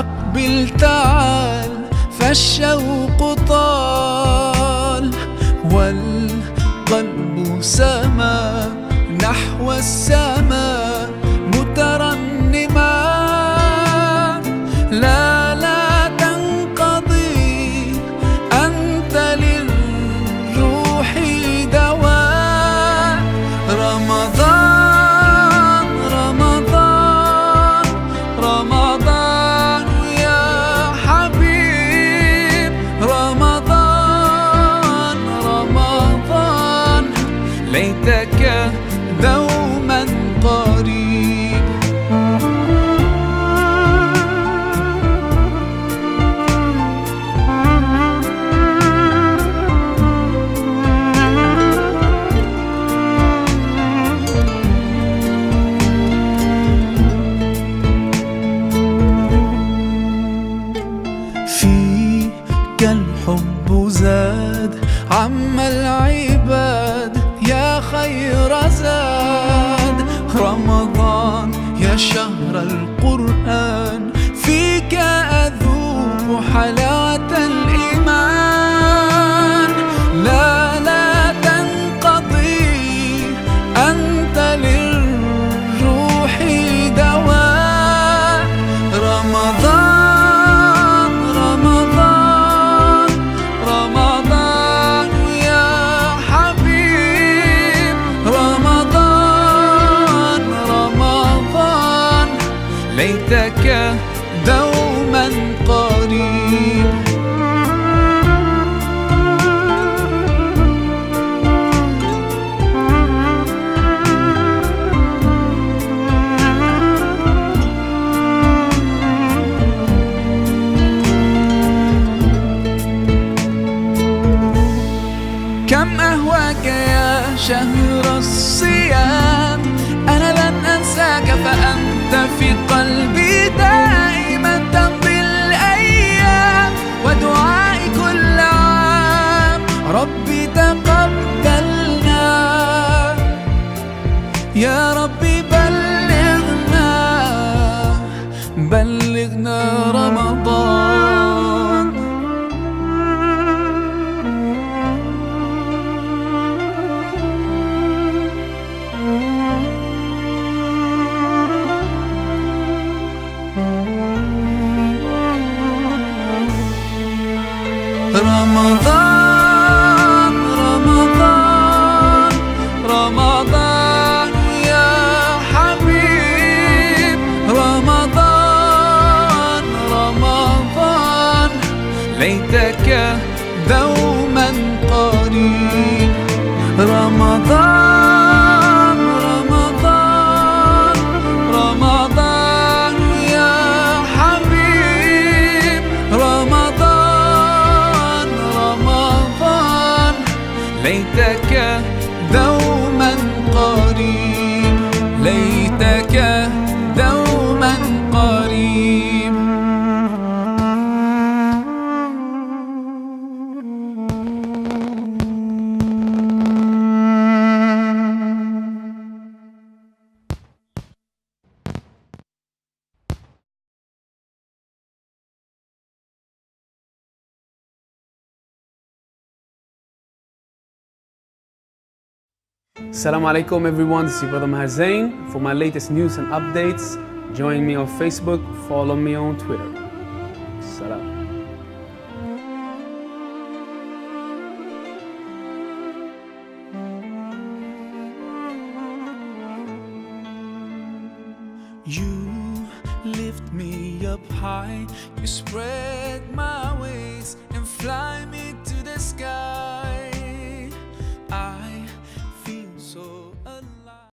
أقبل تعال فالشوق طال، والقلب سما نحو السماء مترنما. لا لا تنقضي أنت للروح دواء. رمضان رمضان رمضان يا حبيب، رمضان رمضان ليتك دوما قريب. فيك الحب زاد عم العباد يا خير زاد. رمضان يا شهر القرآن فيك أذوق حلاوة الإيمان. لا لا تنقضي أنت للروح دواء. رمضان رمضان رمضان يا حبيب، رمضان رمضان ليتك دوما قريب. كم أهواك يا شهر الصيام، أنا لن أنساك فأنت في قلبي دائما تمضي الأيام. ودعائي كل عام ربي تقبلنا، يا ربي بلغنا بلغنا رمضان. رمضان رمضان رمضان يا حبيب، رمضان رمضان ليتك دوما قريب. رمضان رمضان رمضان يا حبيب، رمضان رمضان ليتك دوما قريب، ليتك دوما قريب. Assalamu alaikum everyone, this is your brother Maher Zain. For my latest news and updates, join me on Facebook, follow me on Twitter. Salam. You lift me up high, you spread my wings and fly me to the sky.